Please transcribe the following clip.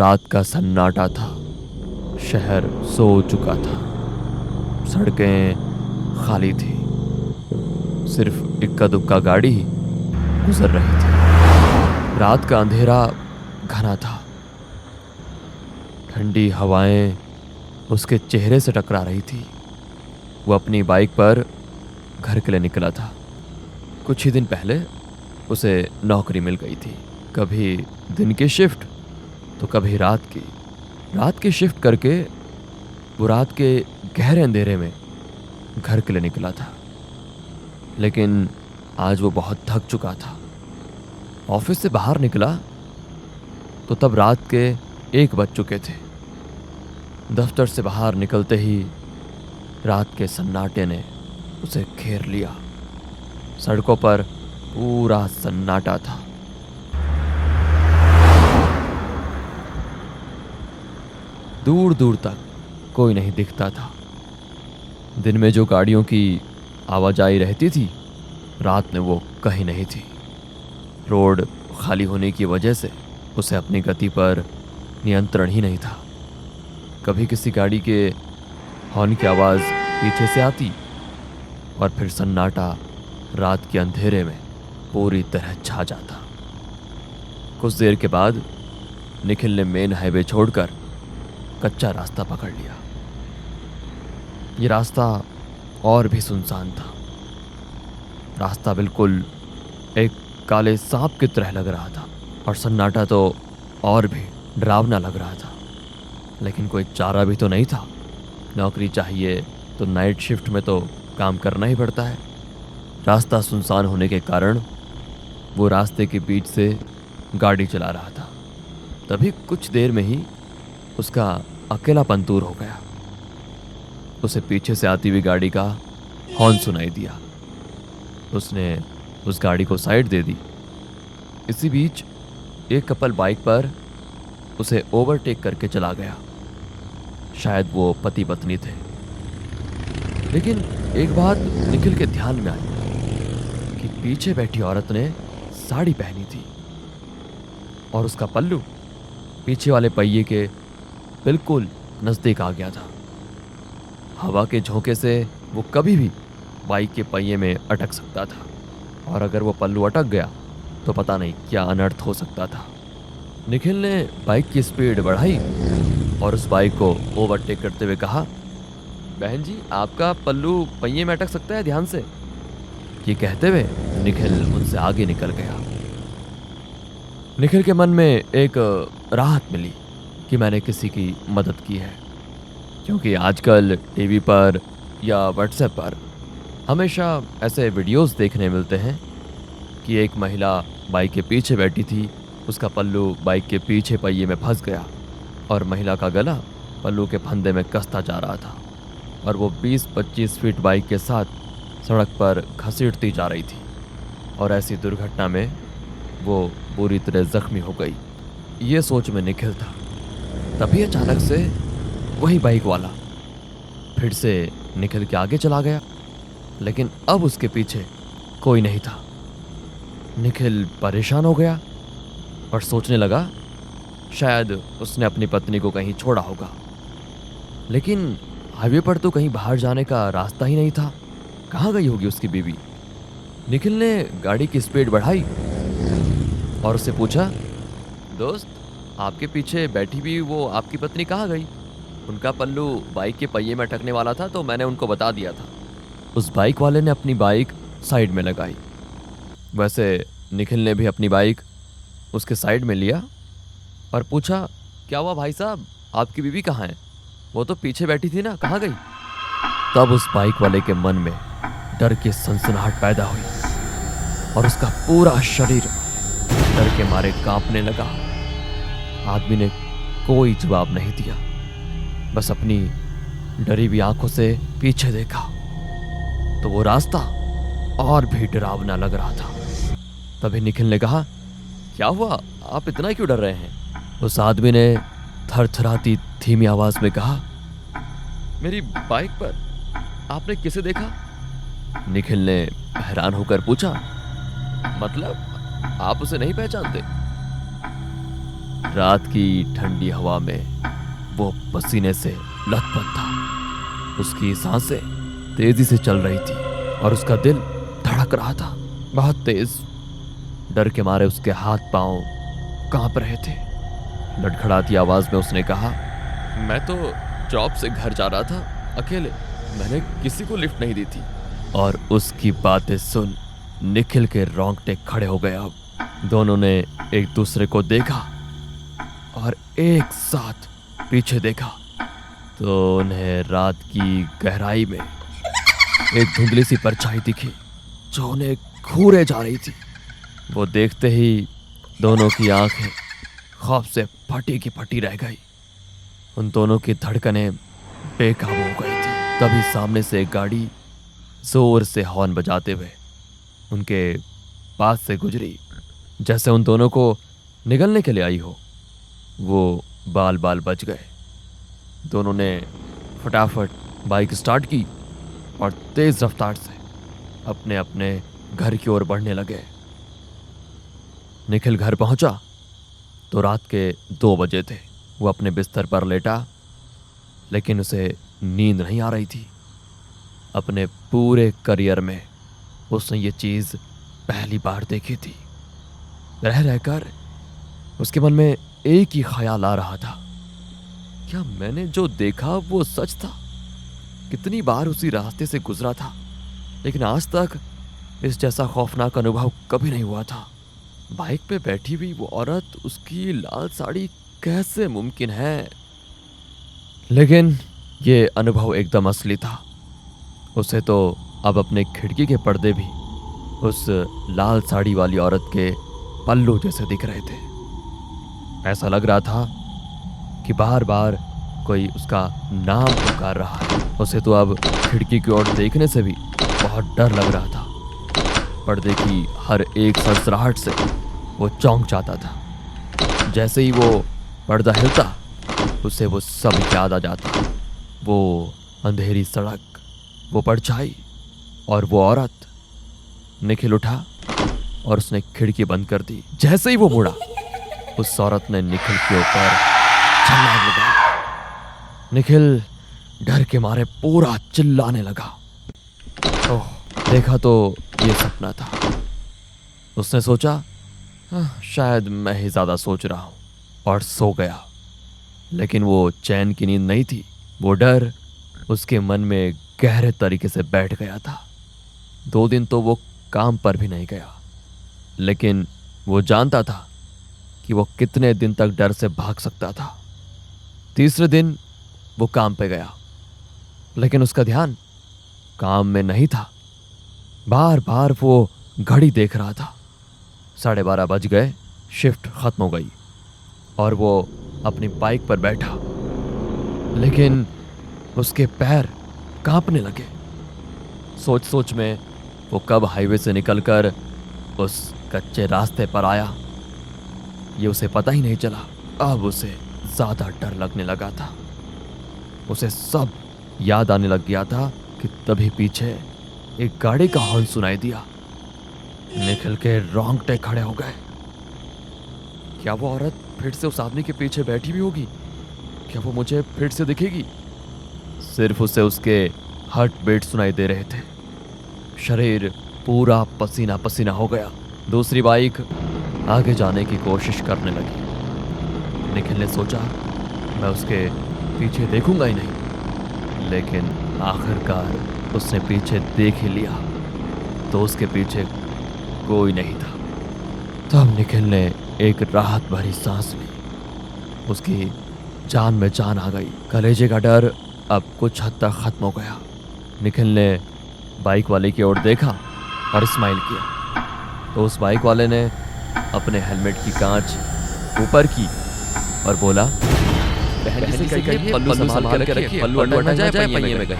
रात का सन्नाटा था। शहर सो चुका था। सड़कें खाली थी। सिर्फ इक्का दुक्का गाड़ी गुजर रही थी। रात का अंधेरा घना था। ठंडी हवाएं उसके चेहरे से टकरा रही थी। वो अपनी बाइक पर घर के लिए निकला था। कुछ ही दिन पहले उसे नौकरी मिल गई थी। कभी दिन की शिफ्ट तो कभी रात की। रात की शिफ्ट करके वो रात के गहरे अंधेरे में घर के लिए निकला था। लेकिन आज वो बहुत थक चुका था। ऑफिस से बाहर निकला तो तब रात के 1 बज चुके थे। दफ्तर से बाहर निकलते ही रात के सन्नाटे ने उसे घेर लिया। सड़कों पर पूरा सन्नाटा था। दूर दूर तक कोई नहीं दिखता था। दिन में जो गाड़ियों की आवाजाही रहती थी, रात में वो कहीं नहीं थी। रोड खाली होने की वजह से उसे अपनी गति पर नियंत्रण ही नहीं था। कभी किसी गाड़ी के हॉर्न की आवाज़ पीछे से आती और फिर सन्नाटा रात के अंधेरे में पूरी तरह छा जाता। कुछ देर के बाद निखिल ने मेन हाईवे छोड़कर कच्चा रास्ता पकड़ लिया। ये रास्ता और भी सुनसान था। रास्ता बिल्कुल एक काले सांप की तरह लग रहा था और सन्नाटा तो और भी डरावना लग रहा था। लेकिन कोई चारा भी तो नहीं था। नौकरी चाहिए तो नाइट शिफ्ट में तो काम करना ही पड़ता है। रास्ता सुनसान होने के कारण वो रास्ते के बीच से गाड़ी चला रहा था। तभी कुछ देर में ही उसका अकेलापन दूर हो गया। उसे पीछे से आती हुई गाड़ी का हॉर्न सुनाई दिया। उसने उस गाड़ी को साइड दे दी। इसी बीच एक कपल बाइक पर उसे ओवरटेक करके चला गया। शायद वो पति पत्नी थे। लेकिन एक बात निखिल के ध्यान में आई कि पीछे बैठी औरत ने साड़ी पहनी थी और उसका पल्लू पीछे वाले पहिए के बिल्कुल नजदीक आ गया था। हवा के झोंके से वो कभी भी बाइक के पहिए में अटक सकता था और अगर वो पल्लू अटक गया तो पता नहीं क्या अनर्थ हो सकता था। निखिल ने बाइक की स्पीड बढ़ाई और उस बाइक को ओवरटेक करते हुए कहा, बहन जी, आपका पल्लू पहिए में अटक सकता है, ध्यान से। ये कहते हुए निखिल उनसे आगे निकल गया। निखिल के मन में एक राहत मिली कि मैंने किसी की मदद की है, क्योंकि आजकल टीवी पर या व्हाट्सएप पर हमेशा ऐसे वीडियोस देखने मिलते हैं कि एक महिला बाइक के पीछे बैठी थी, उसका पल्लू बाइक के पीछे पहिए में फंस गया और महिला का गला पल्लू के फंदे में कसता जा रहा था और वो 20-25 फीट बाइक के साथ सड़क पर घसीटती जा रही थी और ऐसी दुर्घटना में वो बुरी तरह जख्मी हो गई। ये सोच में निखिल था। तभी अचानक से वही बाइक वाला फिर से निखिल के आगे चला गया, लेकिन अब उसके पीछे कोई नहीं था। निखिल परेशान हो गया और सोचने लगा शायद उसने अपनी पत्नी को कहीं छोड़ा होगा। लेकिन हाईवे पर तो कहीं बाहर जाने का रास्ता ही नहीं था। कहाँ गई होगी उसकी बीवी? निखिल ने गाड़ी की स्पीड बढ़ाई और उससे पूछा, दोस्त, आपके पीछे बैठी हुई वो आपकी पत्नी कहाँ गई? उनका पल्लू बाइक के पहिए में अटकने वाला था तो मैंने उनको बता दिया था। उस बाइक वाले ने अपनी बाइक साइड में लगाई। वैसे निखिल ने भी अपनी बाइक उसके साइड में लिया और पूछा, क्या हुआ भाई साहब, आपकी बीवी कहाँ है? वो तो पीछे बैठी थी ना, कहाँ गई? तब उस बाइक वाले के मन में डर की सनसनाहट पैदा हुई और उसका पूरा शरीर डर के मारे कांपने लगा। आदमी ने कोई जवाब नहीं दिया, बस अपनी डरी हुई आंखों से पीछे देखा तो वो रास्ता और भी डरावना लग रहा था। तभी निखिल ने कहा, क्या हुआ, आप इतना क्यों डर रहे हैं? उस आदमी ने थरथराती धीमी आवाज में कहा, मेरी बाइक पर आपने किसे देखा? निखिल ने हैरान होकर पूछा, मतलब आप उसे नहीं पहचानते? रात की ठंडी हवा में वो पसीने से लथपथ था। उसकी सांसें तेजी से चल रही थी और उसका दिल धड़क रहा था, बहुत तेज। डर के मारे उसके हाथ पांव कांप रहे थे। लड़खड़ाती आवाज में उसने कहा, मैं तो जॉब से घर जा रहा था अकेले, मैंने किसी को लिफ्ट नहीं दी थी। और उसकी बातें सुन निखिल के रोंगटे खड़े हो गए। अब दोनों ने एक दूसरे को देखा और एक साथ पीछे देखा तो उन्हें रात की गहराई में एक धुंधली सी परछाई दिखी जो उन्हें घूरे जा रही थी। वो देखते ही दोनों की आंखें खौफ से फटी की फटी रह गई। उन दोनों की धड़कनें बेकाबू हो गई थी। तभी सामने से एक गाड़ी जोर से हॉर्न बजाते हुए उनके पास से गुजरी, जैसे उन दोनों को निगलने के लिए आई हो। वो बाल बाल बच गए। दोनों ने फटाफट बाइक स्टार्ट की और तेज रफ्तार से अपने अपने घर की ओर बढ़ने लगे। निखिल घर पहुंचा तो रात के 2 बजे थे। वो अपने बिस्तर पर लेटा, लेकिन उसे नींद नहीं आ रही थी। अपने पूरे करियर में उसने ये चीज़ पहली बार देखी थी। रह रहकर उसके मन में एक ही ख्याल आ रहा था, क्या मैंने जो देखा वो सच था? कितनी बार उसी रास्ते से गुजरा था, लेकिन आज तक इस जैसा खौफनाक अनुभव कभी नहीं हुआ था। बाइक पे बैठी हुई वो औरत, उसकी लाल साड़ी, कैसे मुमकिन है? लेकिन ये अनुभव एकदम असली था। उसे तो अब अपने खिड़की के पर्दे भी उस लाल साड़ी वाली औरत के पल्लू जैसे दिख रहे थे। ऐसा लग रहा था कि बार बार कोई उसका नाम पुकार रहा है। उसे तो अब खिड़की की ओर देखने से भी बहुत डर लग रहा था। पर्दे की हर एक सरसराहट से वो चौंक जाता था। जैसे ही वो पर्दा हिलता उसे वो सब याद आ जाता। वो अंधेरी सड़क, वो परछाई और वो औरत। निखिल उठा और उसने खिड़की बंद कर दी। जैसे ही वो मुड़ा, उस औरत ने निखिल के ऊपर छलांग लगाई। निखिल डर के मारे पूरा चिल्लाने लगा। ओह, देखा तो ये सपना था। उसने सोचा, शायद मैं ही ज्यादा सोच रहा हूं, और सो गया। लेकिन वो चैन की नींद नहीं थी। वो डर उसके मन में गहरे तरीके से बैठ गया था। 2 दिन तो वो काम पर भी नहीं गया, लेकिन वो जानता था कि वो कितने दिन तक डर से भाग सकता था। तीसरे दिन वो काम पे गया, लेकिन उसका ध्यान काम में नहीं था। बार बार वो घड़ी देख रहा था। 12:30 बज गए, शिफ्ट खत्म हो गई और वो अपनी बाइक पर बैठा, लेकिन उसके पैर कांपने लगे। सोच सोच में वो कब हाईवे से निकलकर उस कच्चे रास्ते पर आया, ये उसे पता ही नहीं चला। अब उसे ज्यादा डर लगने लगा था। उसे सब याद आने लग गया था कि तभी पीछे एक गाड़ी का हॉर्न सुनाई दिया। निखिल के रोंगटे खड़े हो गए। क्या वो औरत फिर से उस आदमी के पीछे बैठी हुई होगी? क्या वो मुझे फिर से दिखेगी? सिर्फ उसे उसके हार्ट बीट सुनाई दे रहे थे। शरीर पूरा पसीना पसीना हो गया। दूसरी बाइक आगे जाने की कोशिश करने लगी। निखिल ने सोचा, मैं उसके पीछे देखूंगा ही नहीं, लेकिन आखिरकार उसने पीछे देख ही लिया तो उसके पीछे कोई नहीं था। तब निखिल ने एक राहत भरी सांस ली। उसकी जान में जान आ गई। कलेजे का डर अब कुछ हद तक खत्म हो गया। निखिल ने बाइक वाले की ओर देखा और स्माइल किया तो उस बाइक वाले ने अपने हेलमेट की कांच ऊपर की और बोला, बहन से कहिए पल्लू संभाल के रखिए, पल्लू अटक न जाए पहिए में गए।